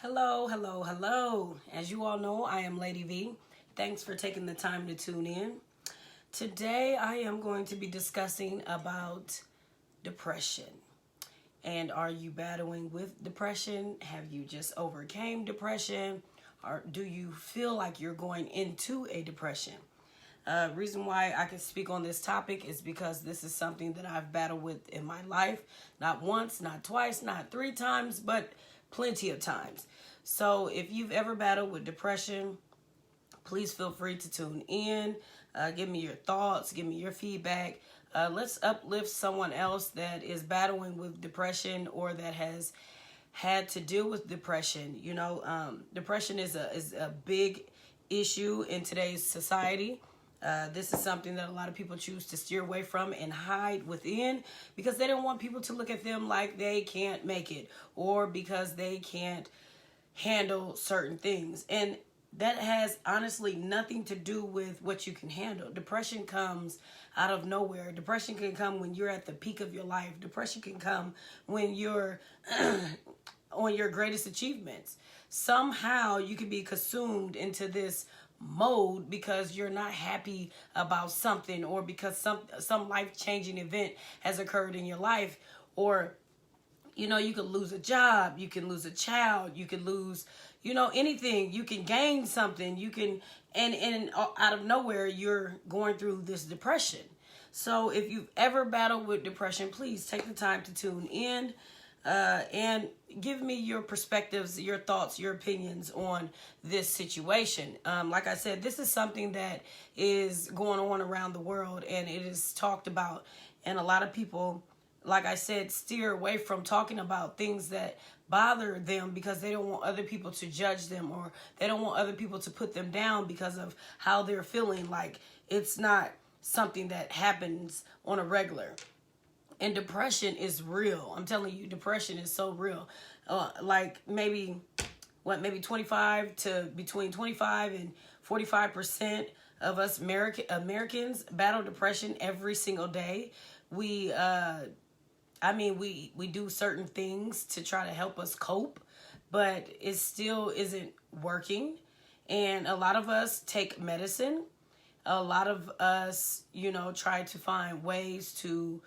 Hello, hello, hello. As you all know, I am Lady V. Thanks for taking the time to tune in. Today, I am going to be discussing about depression. And are you battling with depression? Have you just overcame depression? Or do you feel like you're going into a depression? Reason why I can speak on this topic is because this is something that I've battled with in my life. Not once, not twice, not three times, but plenty of times. So if you've ever battled with depression, please feel free to tune in. Give me your thoughts, give me your feedback. Let's uplift someone else that is battling with depression or that has had to deal with depression. Depression is a big issue in today's society. This is something that a lot of people choose to steer away from and hide within because they don't want people to look at them like they can't make it or because they can't handle certain things. And that has honestly nothing to do with what you can handle. Depression comes out of nowhere. Depression can come when you're at the peak of your life. Depression can come when you're on your greatest achievements. Somehow you can be consumed into this mode because you're not happy about something or because some life-changing event has occurred in your life, or you could lose a job, you can lose a child, you can lose anything, you can gain something, you can and out of nowhere you're going through this depression. So if you've ever battled with depression, please take the time to tune in and give me your perspectives, your thoughts, your opinions on this situation. Like I said, this is something that is going on around the world and it is talked about. And a lot of people, like I said, steer away from talking about things that bother them because they don't want other people to judge them or they don't want other people to put them down because of how they're feeling. Like it's not something that happens on a regular. And depression is real. I'm telling you, depression is so real. Like maybe 25 to between 25 and 45% of us Americans battle depression every single day. We do certain things to try to help us cope, but it still isn't working. And a lot of us take medicine. A lot of us, try to find ways to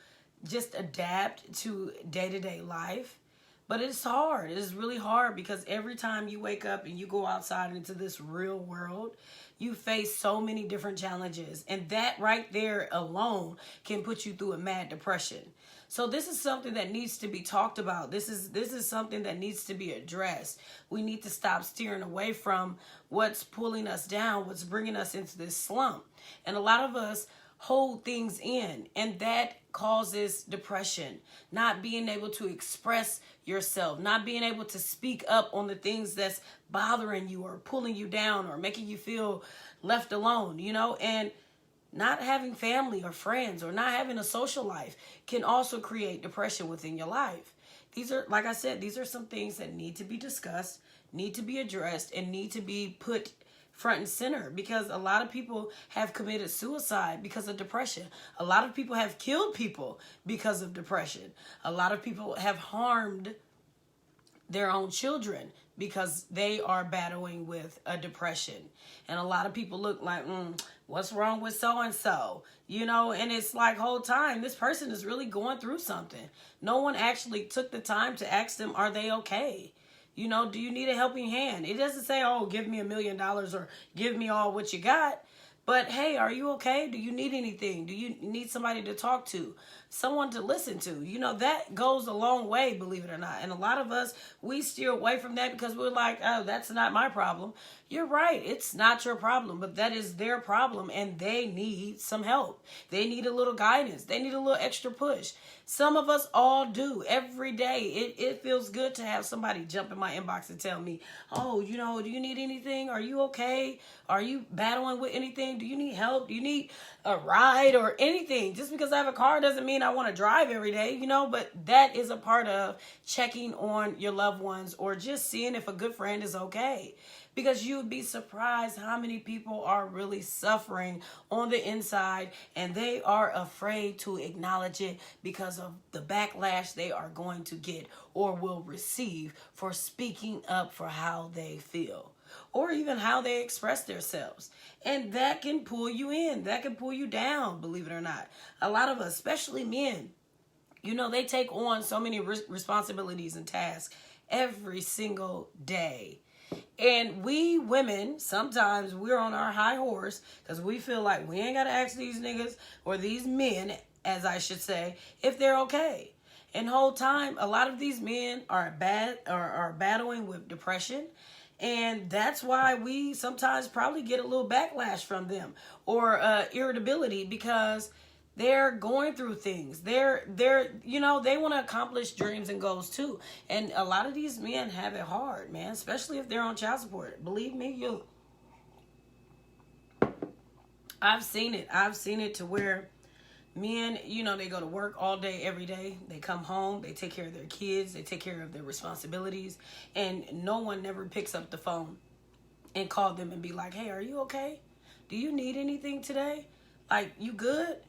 just adapt to day-to-day life. But it's hard. It's really hard because every time you wake up and you go outside into this real world, you face so many different challenges. And that right there alone can put you through a mad depression. So this is something that needs to be talked about. This is something that needs to be addressed. We need to stop steering away from what's pulling us down, what's bringing us into this slump. And a lot of us hold things in, and that causes depression. Not being able to express yourself, not being able to speak up on the things that's bothering you or pulling you down or making you feel left alone, and not having family or friends or not having a social life can also create depression within your life. These are, like I said, these are some things that need to be discussed, need to be addressed, and need to be put front and center because a lot of people have committed suicide because of depression. A lot of people have killed people because of depression. A lot of people have harmed their own children because they are battling with a depression. And a lot of people look like, what's wrong with so-and-so? And it's like whole time, this person is really going through something. No one actually took the time to ask them, are they okay? Do you need a helping hand? It doesn't say, oh, give me $1 million or give me all what you got. But hey, are you okay? Do you need anything? Do you need somebody to talk to? Someone to listen to? That goes a long way, believe it or not. And a lot of us, we steer away from that because we're like, oh, that's not my problem. You're right. It's not your problem, but that is their problem and they need some help. They need a little guidance. They need a little extra push. Some of us all do every day. It feels good to have somebody jump in my inbox and tell me, oh, do you need anything? Are you okay? Are you battling with anything? Do you need help? Do you need a ride or anything? Just because I have a car doesn't mean I want to drive every day, but that is a part of checking on your loved ones or just seeing if a good friend is okay. because you would be surprised how many people are really suffering on the inside, and they are afraid to acknowledge it because of the backlash they are going to get or will receive for speaking up for how they feel or even how they express themselves. And that can pull you in, that can pull you down, believe it or not. A lot of us, especially men, you know, they take on so many responsibilities and tasks every single day. And we women, sometimes we're on our high horse because we feel like we ain't got to ask these niggas, or these men, as I should say, if they're okay. And the whole time, a lot of these men are battling with depression. And that's why we sometimes probably get a little backlash from them, or irritability, because they're going through things. They're you know, they want to accomplish dreams and goals too. And a lot of these men have it hard, man, especially if they're on child support. Believe me, I've seen it. I've seen it to where men, you know, they go to work all day, every day. They come home, they take care of their kids, they take care of their responsibilities, and no one never picks up the phone and call them and be like, hey, are you okay? Do you need anything today? Like, you good?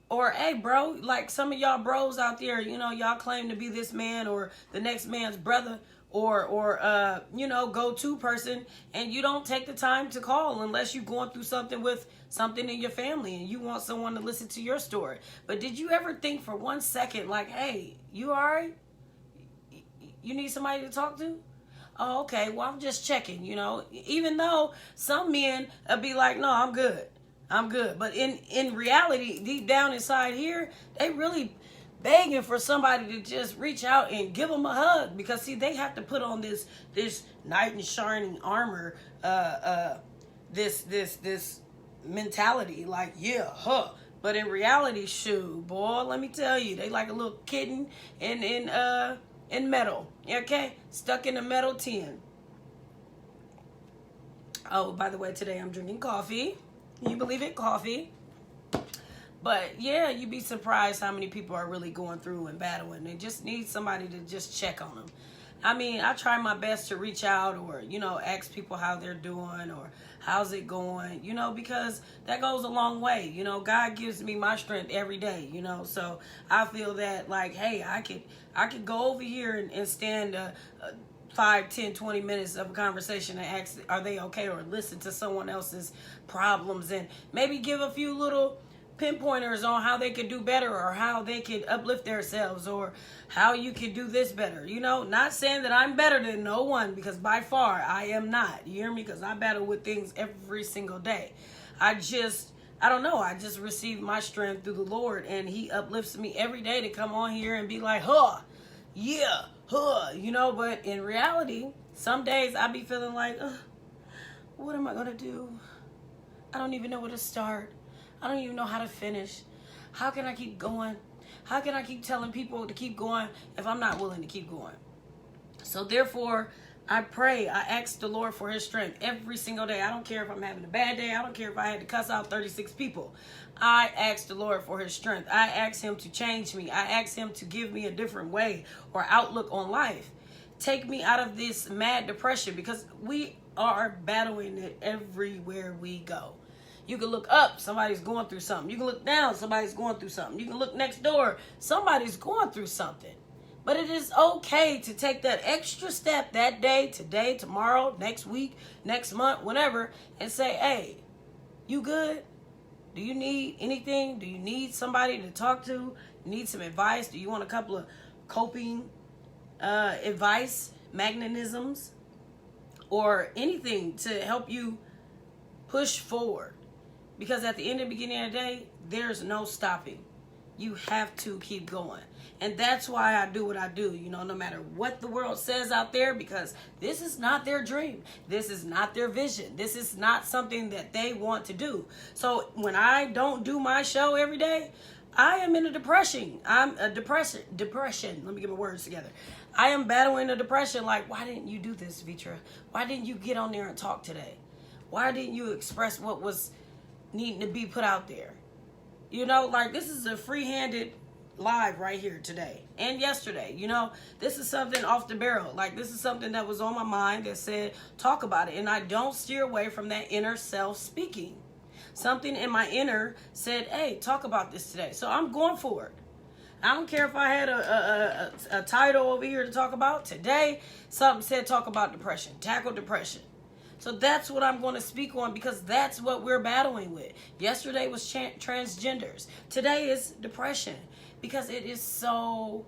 Or, hey, bro, like some of y'all bros out there, you know, y'all claim to be this man or the next man's brother, or you know, go-to person, and you don't take the time to call unless you're going through something with something in your family and you want someone to listen to your story. But did you ever think for 1 second, like, hey, you all right? You need somebody to talk to? Oh, okay, well, I'm just checking, you know, even though some men be like, no, I'm good. But in reality, deep down inside here, they really begging for somebody to just reach out and give them a hug, because see, they have to put on this knight in shining armor, this mentality, like, yeah, huh. But in reality, shoot, boy, let me tell you, they like a little kitten in metal, okay, stuck in a metal tin. Oh, by the way, today I'm drinking coffee. Can you believe it? Coffee. But yeah, you'd be surprised how many people are really going through and battling. They just need somebody to just check on them. I mean, I try my best to reach out, or, you know, ask people how they're doing or how's it going, you know, because that goes a long way. You know, God gives me my strength every day, you know, so I feel that, like, hey, I could go over here and stand 5, 10, 20 minutes of a conversation and ask, are they okay? Or listen to someone else's problems and maybe give a few little pinpointers on how they could do better, or how they could uplift themselves, or how you could do this better. You know, not saying that I'm better than no one, because by far I am not. You hear me? Because I battle with things every single day. I don't know. I just receive my strength through the Lord, and he uplifts me every day to come on here and be like, huh, yeah, huh, you know. But in reality, some days I be feeling like, what am I going to do? I don't even know where to start. I don't even know how to finish. How can I keep going? How can I keep telling people to keep going if I'm not willing to keep going? So therefore, I pray, I ask the Lord for his strength every single day. I don't care if I'm having a bad day. I don't care if I had to cuss out 36 people. I ask the Lord for his strength. I ask him to change me. I ask him to give me a different way or outlook on life. Take me out of this mad depression, because we are battling it everywhere we go. You can look up, somebody's going through something. You can look down, somebody's going through something. You can look next door, somebody's going through something. But it is okay to take that extra step that day, today, tomorrow, next week, next month, whenever, and say, hey, you good? Do you need anything? Do you need somebody to talk to? You need some advice? Do you want a couple of coping advice, magnetisms, or anything to help you push forward? Because at the end and beginning of the day, there's no stopping. You have to keep going. And that's why I do what I do, you know, no matter what the world says out there, because this is not their dream. This is not their vision. This is not something that they want to do. So when I don't do my show every day, I am in a depression. I'm a depression. Let me get my words together. I am battling a depression. Like, why didn't you do this, Vitra? Why didn't you get on there and talk today? Why didn't you express what was needing to be put out there? You know, like, this is a free-handed live right here today and yesterday. You know, this is something off the barrel. Like, this is something that was on my mind that said, talk about it. And I don't steer away from that inner self speaking. Something in my inner said, hey, talk about this today. So I'm going for it. I don't care if I had a title over here to talk about. Today, something said talk about depression, tackle depression. So that's what I'm going to speak on, because that's what we're battling with. Yesterday was transgenders. Today is depression, because it is so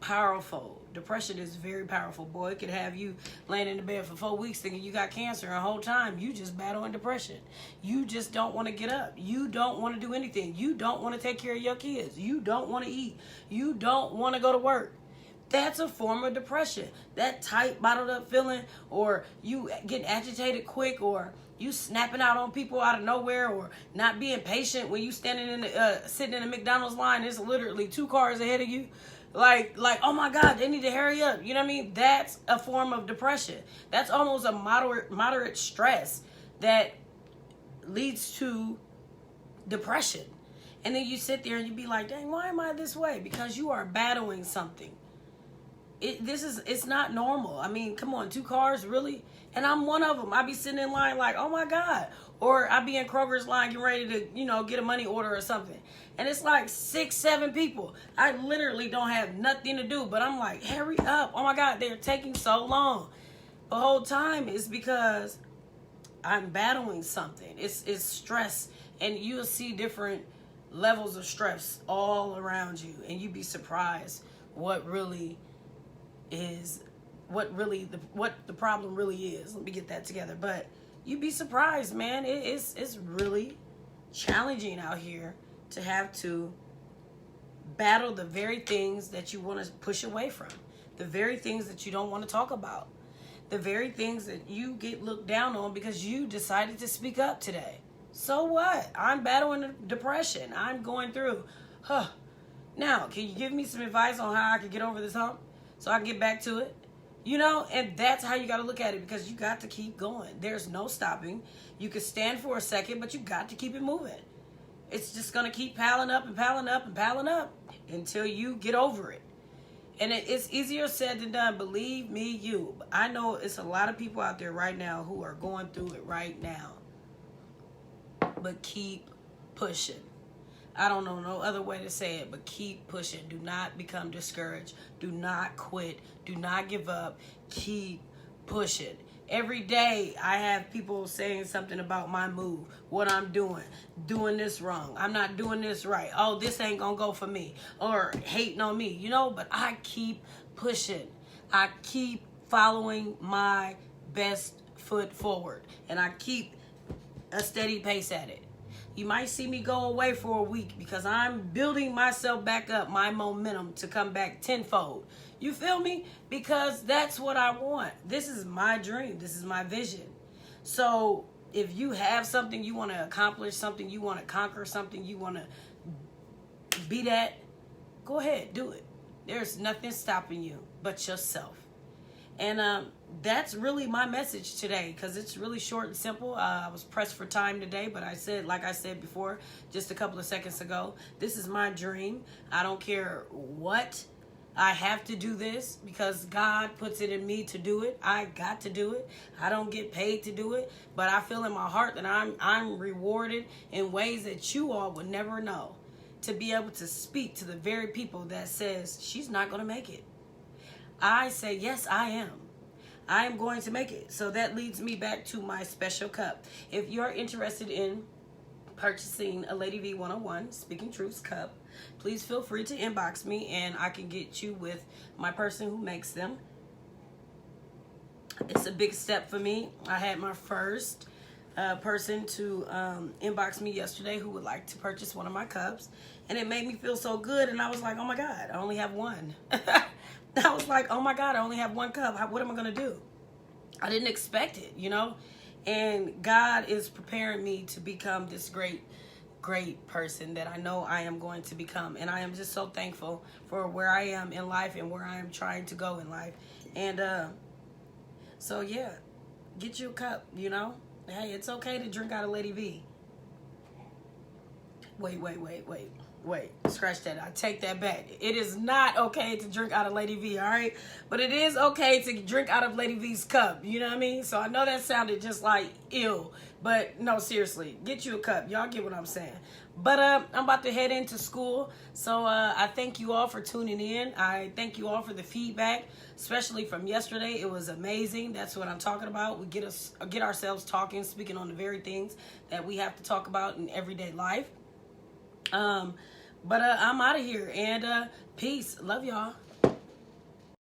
powerful. Depression is very powerful, boy. It could have you laying in the bed for 4 weeks thinking you got cancer, and the whole time you just battling depression. You just don't want to get up. You don't want to do anything. You don't want to take care of your kids. You don't want to eat. You don't want to go to work. That's a form of depression. That tight, bottled up feeling, or you getting agitated quick, or you snapping out on people out of nowhere, or not being patient when you standing in the, sitting in a McDonald's line. There's literally 2 cars ahead of you. Like, oh my God, they need to hurry up. You know what I mean? That's a form of depression. That's almost a moderate stress that leads to depression. And then you sit there and you be like, dang, why am I this way? Because you are battling something. It's not normal. I mean, come on, 2 cars, really? And I'm one of them. I be sitting in line like, oh my God. Or I be in Kroger's line getting ready to, get a money order or something. And it's like 6, 7 people. I literally don't have nothing to do. But I'm like, hurry up. Oh my God, they're taking so long. The whole time is because I'm battling something. It's stress. And you'll see different levels of stress all around you. And you'd be surprised what the problem really is. Let me get that together. But you'd be surprised, man. It's really challenging out here to have to battle the very things that you want to push away from, the very things that you don't want to talk about, the very things that you get looked down on because you decided to speak up today. So what? I'm battling depression. I'm going through. Now, can you give me some advice on how I can get over this hump so I can get back to it? And that's how you got to look at it, because you got to keep going. There's no stopping. You can stand for a second, but you got to keep it moving. It's just going to keep piling up and piling up and piling up until you get over it. And it's easier said than done. Believe me, I know it's a lot of people out there right now who are going through it right now. But keep pushing. I don't know no other way to say it, but keep pushing. Do not become discouraged. Do not quit. Do not give up. Keep pushing. Every day I have people saying something about my move, what I'm doing this wrong. I'm not doing this right. Oh, this ain't gonna go for me, or hating on me, but I keep pushing. I keep following my best foot forward, and I keep a steady pace at it. You might see me go away for a week because I'm building myself back up, my momentum to come back tenfold. You feel me? Because that's what I want. This is my dream. This is my vision. So if you have something you want to accomplish, something you want to conquer, something you want to be at, go ahead, do it. There's nothing stopping you but yourself. And that's really my message today, because it's really short and simple. I was pressed for time today, but like I said before, just a couple of seconds ago, this is my dream. I don't care what. I have to do this because God puts it in me to do it. I got to do it. I don't get paid to do it, but I feel in my heart that I'm rewarded in ways that you all would never know, to be able to speak to the very people that says she's not going to make it. I say, yes, I am. I am going to make it. So that leads me back to my special cup. If you're interested in purchasing a Lady V 101 Speaking Truths cup, please feel free to inbox me and I can get you with my person who makes them. It's a big step for me. I had my first person to inbox me yesterday who would like to purchase one of my cups, and it made me feel so good. And I was like, oh my God, I only have one. I was like, oh my God, I only have one cup. What am I going to do? I didn't expect it, and God is preparing me to become this great person that I know I am going to become. And I am just so thankful for where I am in life and where I am trying to go in life. And so yeah, get you a cup, Hey, it's okay to drink out of Lady V. Wait. wait, scratch that. I take that back. It is not okay to drink out of Lady V, all right? But it is okay to drink out of Lady V's cup. You know what I mean? So I know that sounded just like ill, but no, seriously, get you a cup. Y'all get what I'm saying. But I'm about to head into school, so I thank you all for tuning in. I thank you all for the feedback, especially from yesterday. It was amazing. That's what I'm talking about. We get ourselves talking, speaking on the very things that we have to talk about in everyday life. But I'm out of here, and peace. Love y'all.